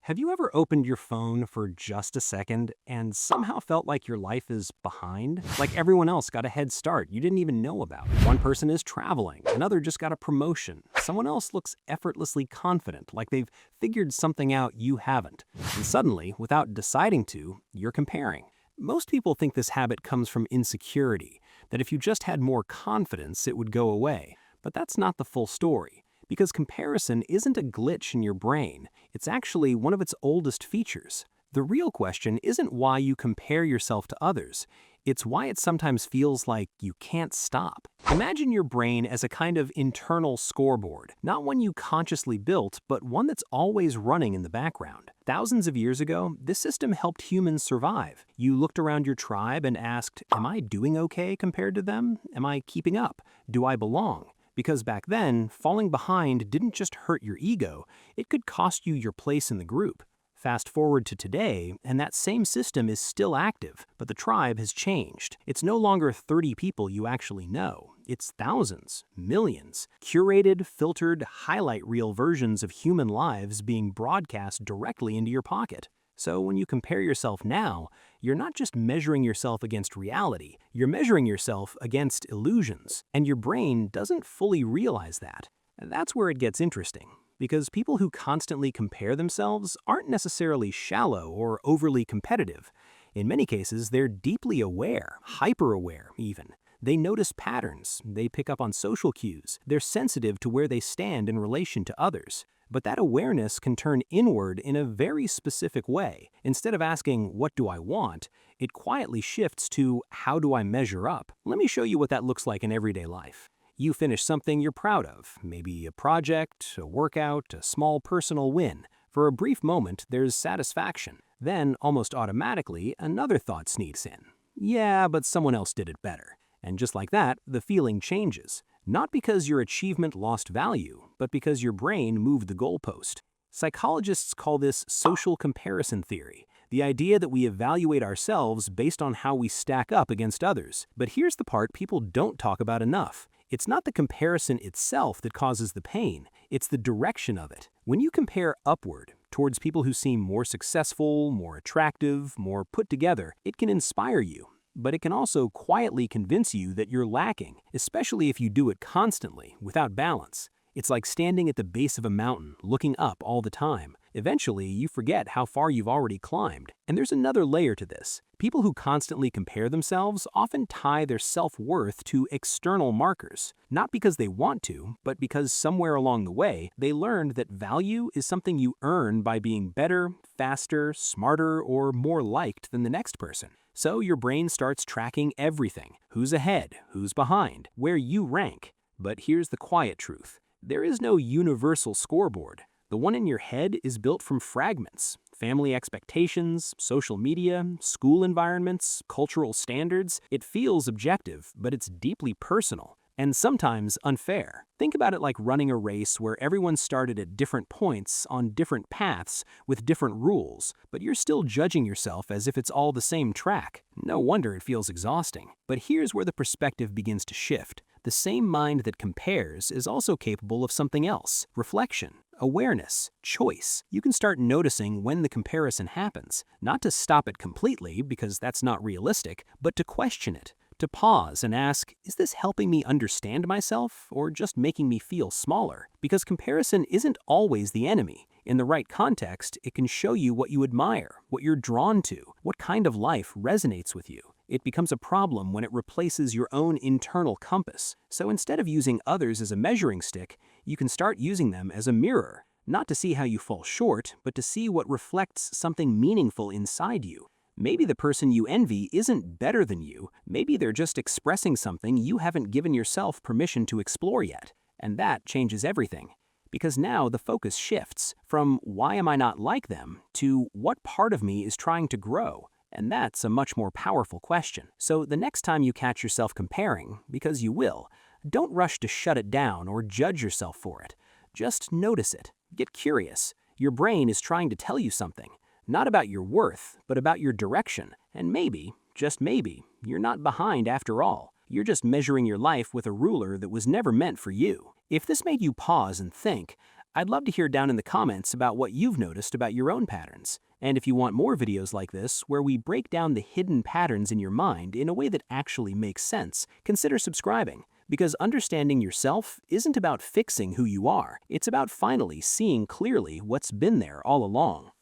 Have you ever opened your phone for just a second and somehow felt like your life is behind? Like everyone else got a head start you didn't even know about. One person is traveling, another just got a promotion. Someone else looks effortlessly confident, like they've figured something out you haven't. And suddenly, without deciding to, you're comparing. Most people think this habit comes from insecurity, that if you just had more confidence, it would go away. But that's not the full story. Because comparison isn't a glitch in your brain, it's actually one of its oldest features. The real question isn't why you compare yourself to others, it's why it sometimes feels like you can't stop. Imagine your brain as a kind of internal scoreboard, not one you consciously built, but one that's always running in the background. Thousands of years ago, this system helped humans survive. You looked around your tribe and asked, am I doing okay compared to them? Am I keeping up? Do I belong? Because back then, falling behind didn't just hurt your ego, it could cost you your place in the group. Fast forward to today, and that same system is still active, but the tribe has changed. It's no longer 30 people you actually know. It's thousands, millions, curated, filtered, highlight reel versions of human lives being broadcast directly into your pocket. So when you compare yourself now, you're not just measuring yourself against reality, you're measuring yourself against illusions. And your brain doesn't fully realize that. And that's where it gets interesting. Because people who constantly compare themselves aren't necessarily shallow or overly competitive. In many cases, they're deeply aware, hyper-aware even. They notice patterns, they pick up on social cues, they're sensitive to where they stand in relation to others. But that awareness can turn inward in a very specific way. Instead of asking, what do I want? It quietly shifts to, how do I measure up? Let me show you what that looks like in everyday life. You finish something you're proud of, maybe a project, a workout, a small personal win. For a brief moment, there's satisfaction. Then, almost automatically, another thought sneaks in. Yeah, but someone else did it better. And just like that, the feeling changes. Not because your achievement lost value, but because your brain moved the goalpost. Psychologists call this social comparison theory, the idea that we evaluate ourselves based on how we stack up against others. But here's the part people don't talk about enough. It's not the comparison itself that causes the pain, it's the direction of it. When you compare upward, towards people who seem more successful, more attractive, more put together, it can inspire you. But it can also quietly convince you that you're lacking, especially if you do it constantly, without balance. It's like standing at the base of a mountain, looking up all the time. Eventually, you forget how far you've already climbed. And there's another layer to this. People who constantly compare themselves often tie their self-worth to external markers. Not because they want to, but because somewhere along the way, they learned that value is something you earn by being better, faster, smarter, or more liked than the next person. So your brain starts tracking everything: who's ahead, who's behind, where you rank. But here's the quiet truth. There is no universal scoreboard. The one in your head is built from fragments: family expectations, social media, school environments, cultural standards. It feels objective, but it's deeply personal. And sometimes unfair. Think about it like running a race where everyone started at different points on different paths with different rules, but you're still judging yourself as if it's all the same track. No wonder it feels exhausting. But here's where the perspective begins to shift. The same mind that compares is also capable of something else: reflection, awareness, choice. You can start noticing when the comparison happens, not to stop it completely because that's not realistic, but to question it. To pause and ask, is this helping me understand myself or just making me feel smaller? Because comparison isn't always the enemy. In the right context, it can show you what you admire, what you're drawn to, what kind of life resonates with you. It becomes a problem when it replaces your own internal compass. So instead of using others as a measuring stick, you can start using them as a mirror. Not to see how you fall short, but to see what reflects something meaningful inside you. Maybe the person you envy isn't better than you. Maybe they're just expressing something you haven't given yourself permission to explore yet. And that changes everything. Because now the focus shifts from why am I not like them to what part of me is trying to grow. And that's a much more powerful question. So the next time you catch yourself comparing, because you will, don't rush to shut it down or judge yourself for it. Just notice it. Get curious. Your brain is trying to tell you something. Not about your worth, but about your direction. And maybe, just maybe, you're not behind after all. You're just measuring your life with a ruler that was never meant for you. If this made you pause and think, I'd love to hear down in the comments about what you've noticed about your own patterns. And if you want more videos like this, where we break down the hidden patterns in your mind in a way that actually makes sense, consider subscribing. Because understanding yourself isn't about fixing who you are, it's about finally seeing clearly what's been there all along.